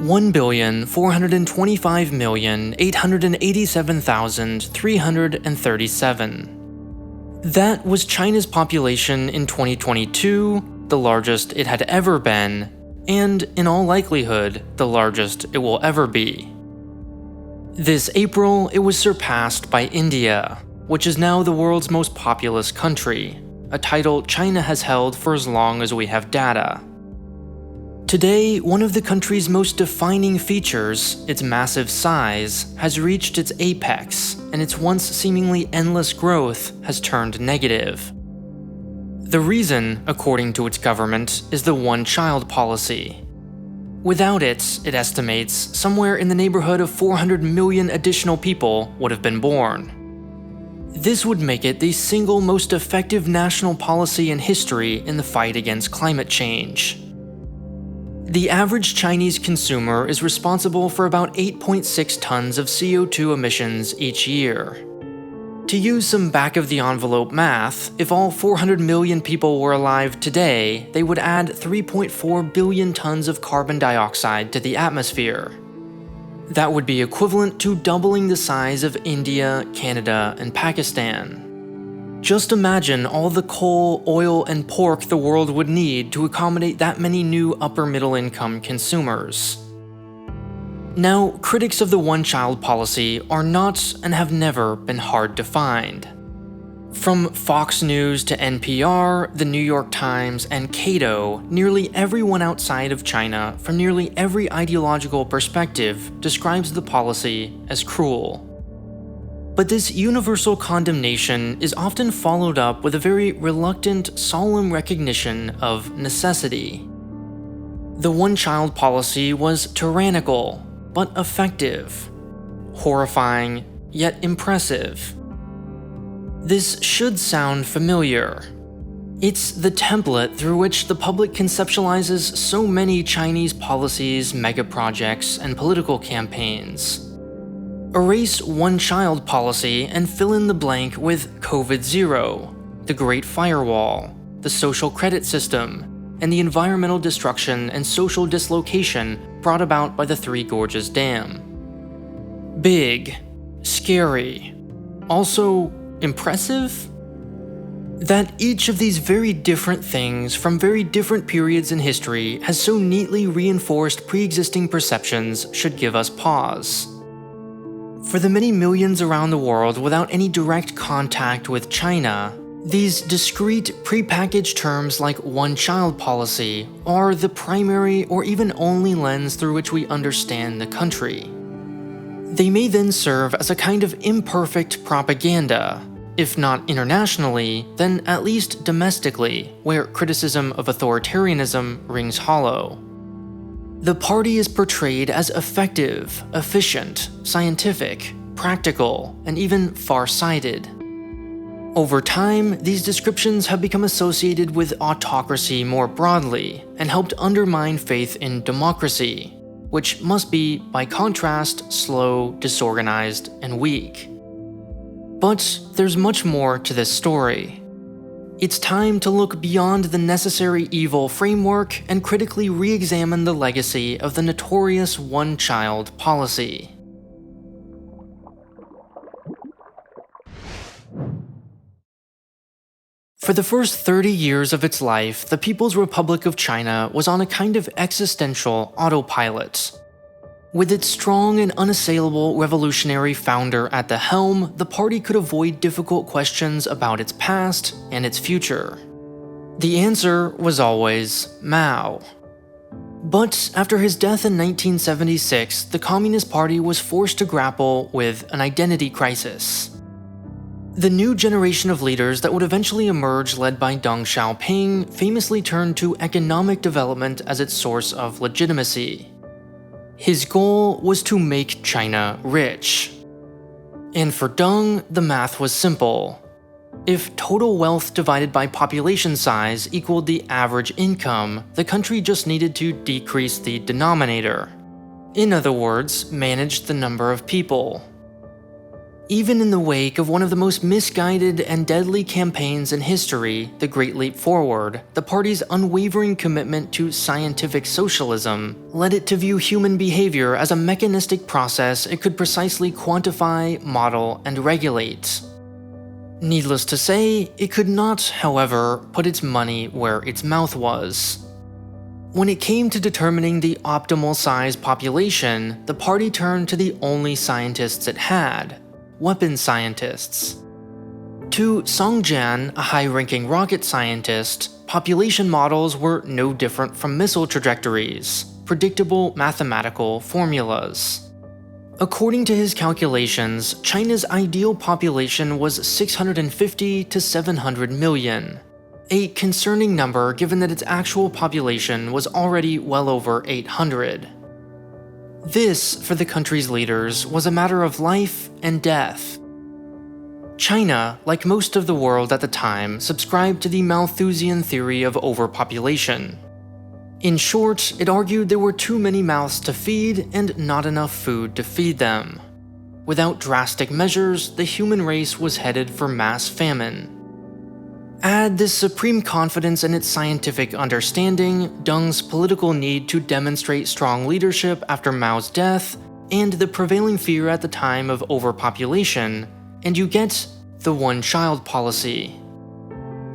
1,425,887,337. That was China's population in 2022, the largest it had ever been, and in all likelihood, the largest it will ever be. This April, it was surpassed by India, which is now the world's most populous country, a title China has held for as long as we have data. Today, one of the country's most defining features, its massive size, has reached its apex, and its once seemingly endless growth has turned negative. The reason, according to its government, is the one-child policy. Without it, it estimates, somewhere in the neighborhood of 400 million additional people would have been born. This would make it the single most effective national policy in history in the fight against climate change. The average Chinese consumer is responsible for about 8.6 tons of CO2 emissions each year. To use some back-of-the-envelope math, if all 400 million people were alive today, they would add 3.4 billion tons of carbon dioxide to the atmosphere. That would be equivalent to doubling the size of India, Canada, and Pakistan. Just imagine all the coal, oil, and pork the world would need to accommodate that many new upper-middle-income consumers. Now, critics of the one-child policy are not and have never been hard to find. From Fox News to NPR, The New York Times, and Cato, nearly everyone outside of China, from nearly every ideological perspective, describes the policy as cruel. But this universal condemnation is often followed up with a very reluctant, solemn recognition of necessity. The one-child policy was tyrannical, but effective. Horrifying, yet impressive. This should sound familiar. It's the template through which the public conceptualizes so many Chinese policies, megaprojects, and political campaigns. Erase one-child policy and fill in the blank with COVID-0, the Great Firewall, the social credit system, and the environmental destruction and social dislocation brought about by the Three Gorges Dam. Big, scary, also impressive? That each of these very different things from very different periods in history has so neatly reinforced pre-existing perceptions should give us pause. For the many millions around the world without any direct contact with China, these discrete, prepackaged terms like one-child policy are the primary or even only lens through which we understand the country. They may then serve as a kind of imperfect propaganda, if not internationally, then at least domestically, where criticism of authoritarianism rings hollow. The party is portrayed as effective, efficient, scientific, practical, and even far-sighted. Over time, these descriptions have become associated with autocracy more broadly and helped undermine faith in democracy, which must be, by contrast, slow, disorganized, and weak. But there's much more to this story. It's time to look beyond the necessary evil framework and critically re-examine the legacy of the notorious one-child policy. For the first 30 years of its life, the People's Republic of China was on a kind of existential autopilot. With its strong and unassailable revolutionary founder at the helm, the party could avoid difficult questions about its past and its future. The answer was always Mao. But after his death in 1976, the Communist Party was forced to grapple with an identity crisis. The new generation of leaders that would eventually emerge, led by Deng Xiaoping, famously turned to economic development as its source of legitimacy. His goal was to make China rich. And for Deng, the math was simple. If total wealth divided by population size equaled the average income, the country just needed to decrease the denominator. In other words, manage the number of people. Even in the wake of one of the most misguided and deadly campaigns in history, the Great Leap Forward, the party's unwavering commitment to scientific socialism led it to view human behavior as a mechanistic process it could precisely quantify, model, and regulate. Needless to say, it could not, however, put its money where its mouth was. When it came to determining the optimal size population, the party turned to the only scientists it had: weapons scientists. To Song Jian, a high-ranking rocket scientist, population models were no different from missile trajectories, predictable mathematical formulas. According to his calculations, China's ideal population was 650 to 700 million, a concerning number given that its actual population was already well over 800. This, for the country's leaders, was a matter of life and death. China, like most of the world at the time, subscribed to the Malthusian theory of overpopulation. In short, it argued there were too many mouths to feed and not enough food to feed them. Without drastic measures, the human race was headed for mass famine. Add this supreme confidence in its scientific understanding, Deng's political need to demonstrate strong leadership after Mao's death, and the prevailing fear at the time of overpopulation, and you get the one-child policy.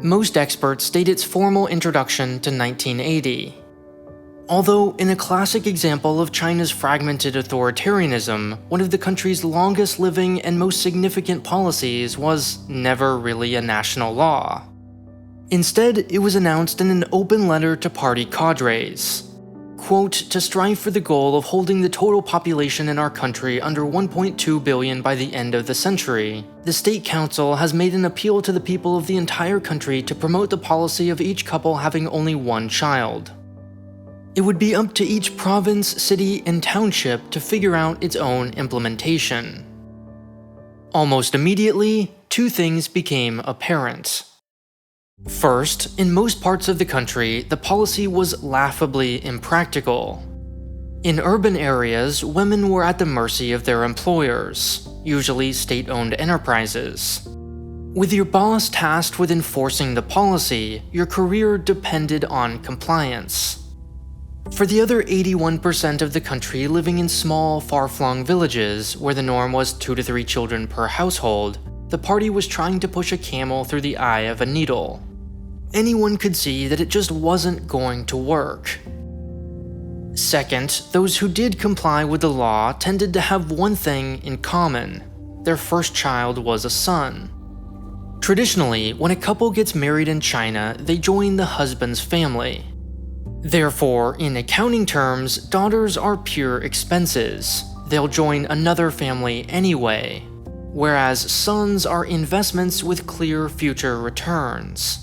Most experts date its formal introduction to 1980. Although, in a classic example of China's fragmented authoritarianism, one of the country's longest-living and most significant policies was never really a national law. Instead, it was announced in an open letter to party cadres. Quote, to strive for the goal of holding the total population in our country under 1.2 billion by the end of the century, the State Council has made an appeal to the people of the entire country to promote the policy of each couple having only one child. It would be up to each province, city, and township to figure out its own implementation. Almost immediately, two things became apparent. First, in most parts of the country, the policy was laughably impractical. In urban areas, women were at the mercy of their employers, usually state-owned enterprises. With your boss tasked with enforcing the policy, your career depended on compliance. For the other 81% of the country living in small, far-flung villages, where the norm was 2 to 3 children per household, the party was trying to push a camel through the eye of a needle. Anyone could see that it just wasn't going to work. Second, those who did comply with the law tended to have one thing in common: their first child was a son. Traditionally, when a couple gets married in China, they join the husband's family. Therefore, in accounting terms, daughters are pure expenses. They'll join another family anyway, whereas sons are investments with clear future returns.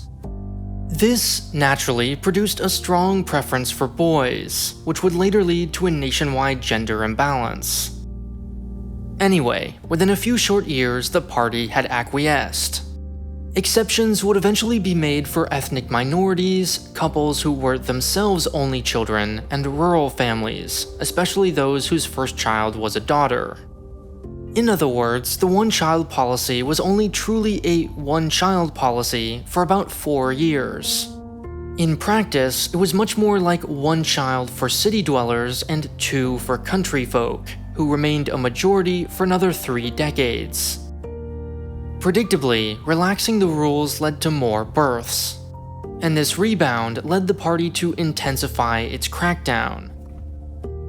This, naturally, produced a strong preference for boys, which would later lead to a nationwide gender imbalance. Anyway, within a few short years, the party had acquiesced. Exceptions would eventually be made for ethnic minorities, couples who were themselves only children, and rural families, especially those whose first child was a daughter. In other words, the one-child policy was only truly a one-child policy for about 4 years. In practice, it was much more like one child for city dwellers and 2 for country folk, who remained a majority for another 3 decades. Predictably, relaxing the rules led to more births, and this rebound led the party to intensify its crackdown.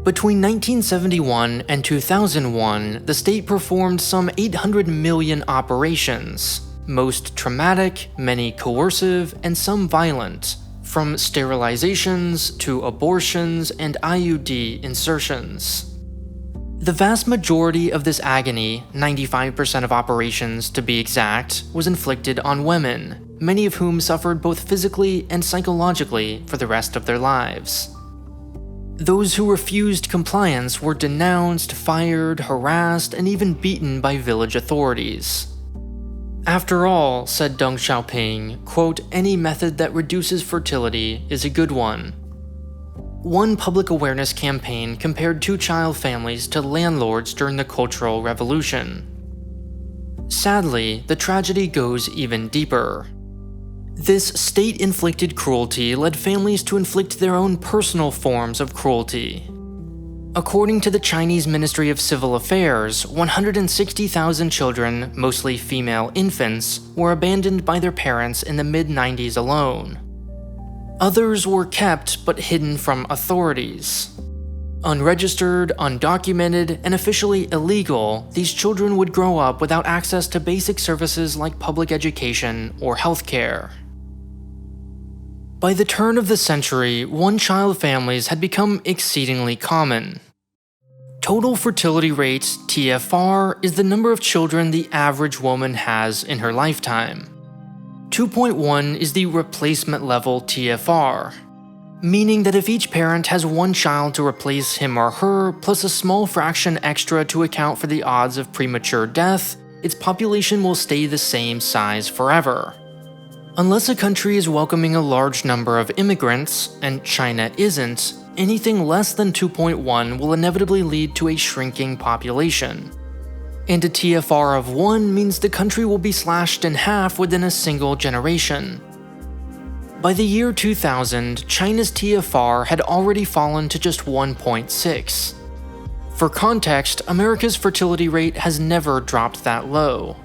Between 1971 and 2001, the state performed some 800 million operations, most traumatic, many coercive, and some violent, from sterilizations to abortions and IUD insertions. The vast majority of this agony, 95% of operations to be exact, was inflicted on women, many of whom suffered both physically and psychologically for the rest of their lives. Those who refused compliance were denounced, fired, harassed, and even beaten by village authorities. After all, said Deng Xiaoping, quote, any method that reduces fertility is a good one. One public awareness campaign compared 2-child families to landlords during the Cultural Revolution. Sadly, the tragedy goes even deeper. This state-inflicted cruelty led families to inflict their own personal forms of cruelty. According to the Chinese Ministry of Civil Affairs, 160,000 children, mostly female infants, were abandoned by their parents in the mid-90s alone. Others were kept but hidden from authorities. Unregistered, undocumented, and officially illegal, these children would grow up without access to basic services like public education or healthcare. By the turn of the century, one-child families had become exceedingly common. Total fertility rate, TFR, is the number of children the average woman has in her lifetime. 2.1 is the replacement level TFR, meaning that if each parent has one child to replace him or her, plus a small fraction extra to account for the odds of premature death, its population will stay the same size forever. Unless a country is welcoming a large number of immigrants, and China isn't, anything less than 2.1 will inevitably lead to a shrinking population. And a TFR of 1 means the country will be slashed in half within a single generation. By the year 2000, China's TFR had already fallen to just 1.6. For context, America's fertility rate has never dropped that low.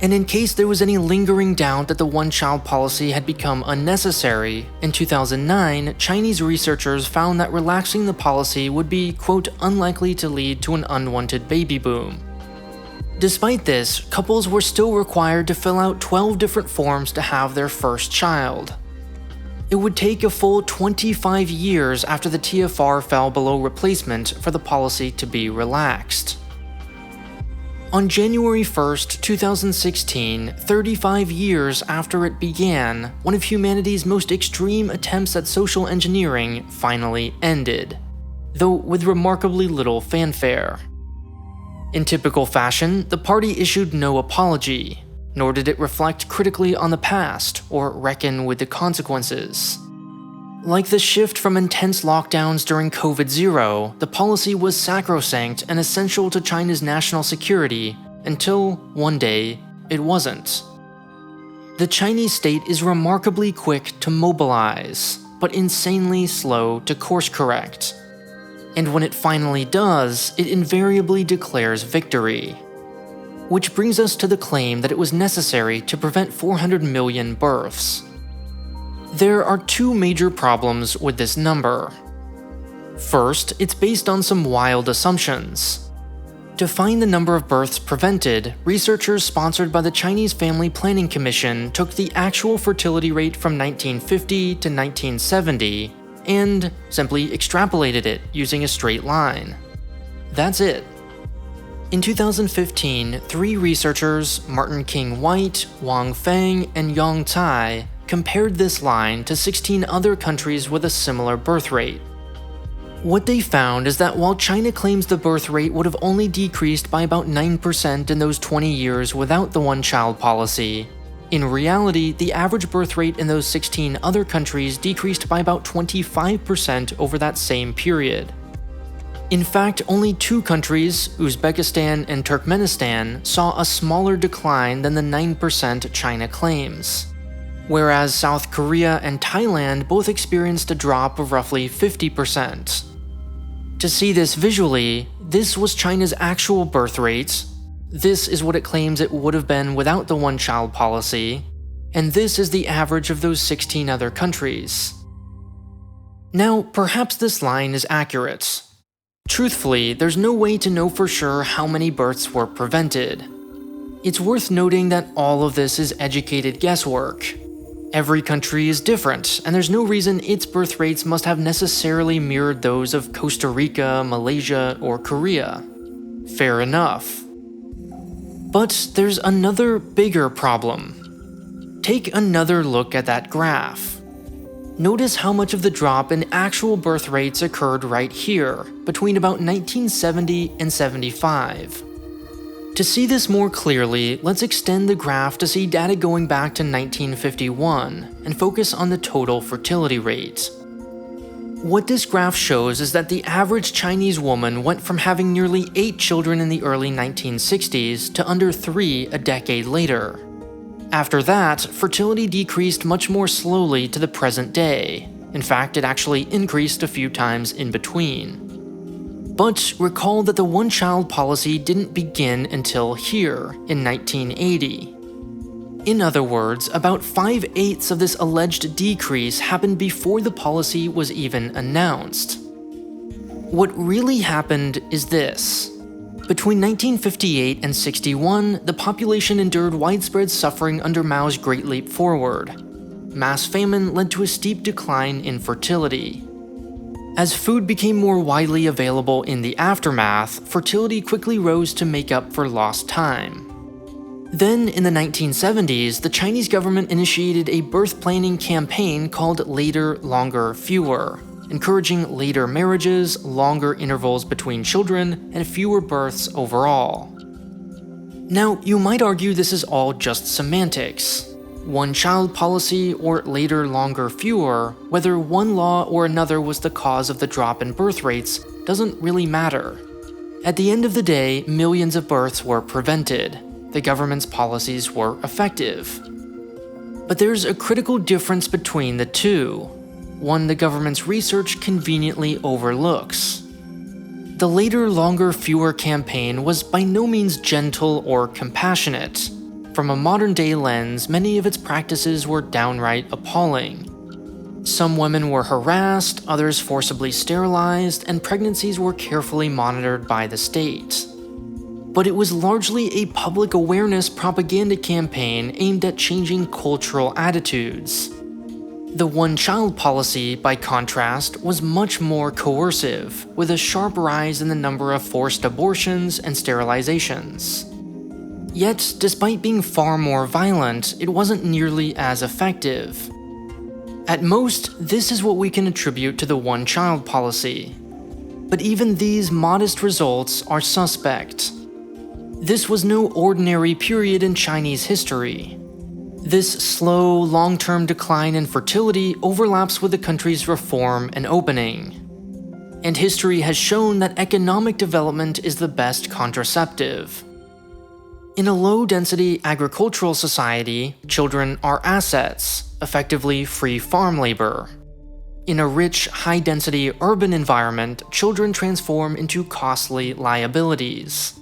And in case there was any lingering doubt that the one-child policy had become unnecessary, in 2009, Chinese researchers found that relaxing the policy would be, quote, unlikely to lead to an unwanted baby boom. Despite this, couples were still required to fill out 12 different forms to have their first child. It would take a full 25 years after the TFR fell below replacement for the policy to be relaxed. On January 1, 2016, 35 years after it began, one of humanity's most extreme attempts at social engineering finally ended, though with remarkably little fanfare. In typical fashion, the party issued no apology, nor did it reflect critically on the past or reckon with the consequences. Like the shift from intense lockdowns during COVID-0, the policy was sacrosanct and essential to China's national security until, one day, it wasn't. The Chinese state is remarkably quick to mobilize, but insanely slow to course correct. And when it finally does, it invariably declares victory. Which brings us to the claim that it was necessary to prevent 400 million births. There are two major problems with this number. First, it's based on some wild assumptions. To find the number of births prevented, researchers sponsored by the Chinese Family Planning Commission took the actual fertility rate from 1950 to 1970 and simply extrapolated it using a straight line. That's it. In 2015, 3 researchers, Martin King White, Wang Feng, and Yang Cai, compared this line to 16 other countries with a similar birth rate. What they found is that while China claims the birth rate would have only decreased by about 9% in those 20 years without the one-child policy, in reality, the average birth rate in those 16 other countries decreased by about 25% over that same period. In fact, only 2 countries, Uzbekistan and Turkmenistan, saw a smaller decline than the 9% China claims, whereas South Korea and Thailand both experienced a drop of roughly 50%. To see this visually, this was China's actual birth rate, this is what it claims it would have been without the one-child policy, and this is the average of those 16 other countries. Now, perhaps this line is accurate. Truthfully, there's no way to know for sure how many births were prevented. It's worth noting that all of this is educated guesswork. Every country is different, and there's no reason its birth rates must have necessarily mirrored those of Costa Rica, Malaysia, or Korea. Fair enough. But there's another bigger problem. Take another look at that graph. Notice how much of the drop in actual birth rates occurred right here, between about 1970 and 75. To see this more clearly, let's extend the graph to see data going back to 1951 and focus on the total fertility rate. What this graph shows is that the average Chinese woman went from having nearly 8 children in the early 1960s to under 3 a decade later. After that, fertility decreased much more slowly to the present day. In fact, it actually increased a few times in between. But recall that the one-child policy didn't begin until here, in 1980. In other words, about 5/8 of this alleged decrease happened before the policy was even announced. What really happened is this. Between 1958 and 61, the population endured widespread suffering under Mao's Great Leap Forward. Mass famine led to a steep decline in fertility. As food became more widely available in the aftermath, fertility quickly rose to make up for lost time. Then, in the 1970s, the Chinese government initiated a birth planning campaign called Later, Longer, Fewer, encouraging later marriages, longer intervals between children, and fewer births overall. Now, you might argue this is all just semantics. One-child policy or later, longer, fewer, whether one law or another was the cause of the drop in birth rates, doesn't really matter. At the end of the day, millions of births were prevented. The government's policies were effective. But there's a critical difference between the two, one the government's research conveniently overlooks. The Later, Longer, Fewer campaign was by no means gentle or compassionate. From a modern-day lens, many of its practices were downright appalling. Some women were harassed, others forcibly sterilized, and pregnancies were carefully monitored by the state. But it was largely a public awareness propaganda campaign aimed at changing cultural attitudes. The one-child policy, by contrast, was much more coercive, with a sharp rise in the number of forced abortions and sterilizations. Yet, despite being far more violent, it wasn't nearly as effective. At most, this is what we can attribute to the one-child policy. But even these modest results are suspect. This was no ordinary period in Chinese history. This slow, long-term decline in fertility overlaps with the country's reform and opening. And history has shown that economic development is the best contraceptive. In a low-density agricultural society, children are assets, effectively free farm labor. In a rich, high-density urban environment, children transform into costly liabilities.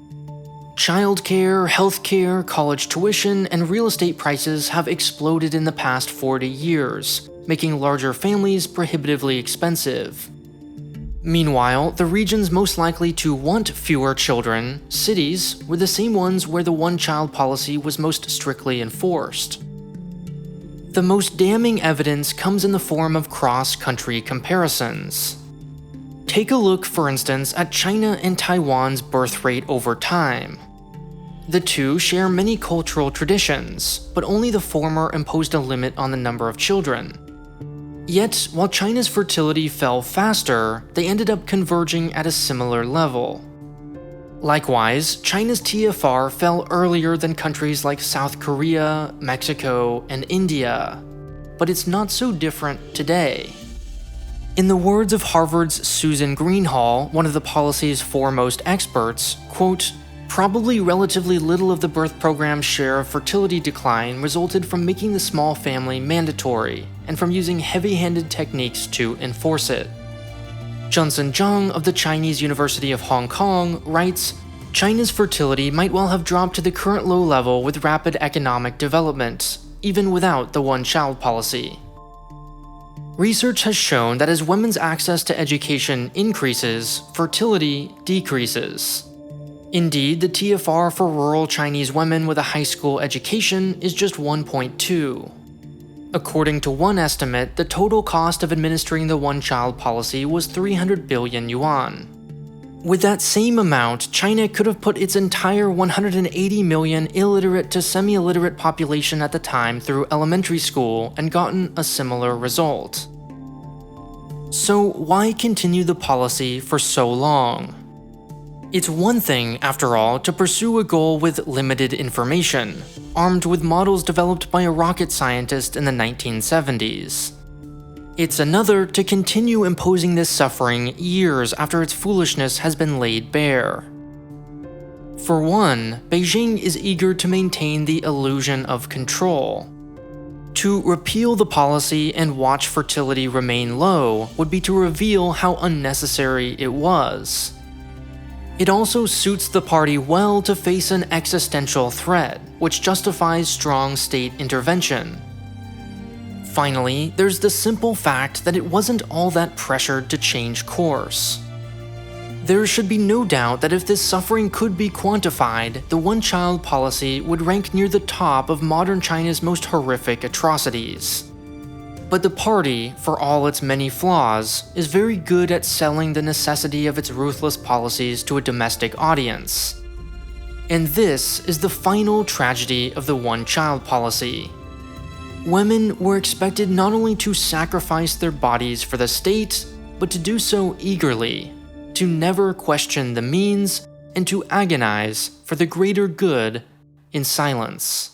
Childcare, healthcare, college tuition, and real estate prices have exploded in the past 40 years, making larger families prohibitively expensive. Meanwhile, the regions most likely to want fewer children, cities, were the same ones where the one-child policy was most strictly enforced. The most damning evidence comes in the form of cross-country comparisons. Take a look, for instance, at China and Taiwan's birth rate over time. The two share many cultural traditions, but only the former imposed a limit on the number of children. Yet, while China's fertility fell faster, they ended up converging at a similar level. Likewise, China's TFR fell earlier than countries like South Korea, Mexico, and India. But it's not so different today. In the words of Harvard's Susan Greenhalgh, one of the policy's foremost experts, quote, "Probably relatively little of the birth program's share of fertility decline resulted from making the small family mandatory, and from using heavy-handed techniques to enforce it." Johnson Zhang of the Chinese University of Hong Kong writes, "China's fertility might well have dropped to the current low level with rapid economic development, even without the one-child policy." Research has shown that as women's access to education increases, fertility decreases. Indeed, the TFR for rural Chinese women with a high school education is just 1.2. According to one estimate, the total cost of administering the one-child policy was 300 billion yuan. With that same amount, China could have put its entire 180 million illiterate to semi-illiterate population at the time through elementary school and gotten a similar result. So why continue the policy for so long? It's one thing, after all, to pursue a goal with limited information, armed with models developed by a rocket scientist in the 1970s. It's another to continue imposing this suffering years after its foolishness has been laid bare. For one, Beijing is eager to maintain the illusion of control. To repeal the policy and watch fertility remain low would be to reveal how unnecessary it was. It also suits the party well to face an existential threat, which justifies strong state intervention. Finally, there's the simple fact that it wasn't all that pressured to change course. There should be no doubt that if this suffering could be quantified, the one-child policy would rank near the top of modern China's most horrific atrocities. But the party, for all its many flaws, is very good at selling the necessity of its ruthless policies to a domestic audience. And this is the final tragedy of the one-child policy. Women were expected not only to sacrifice their bodies for the state, but to do so eagerly, to never question the means, and to agonize for the greater good in silence.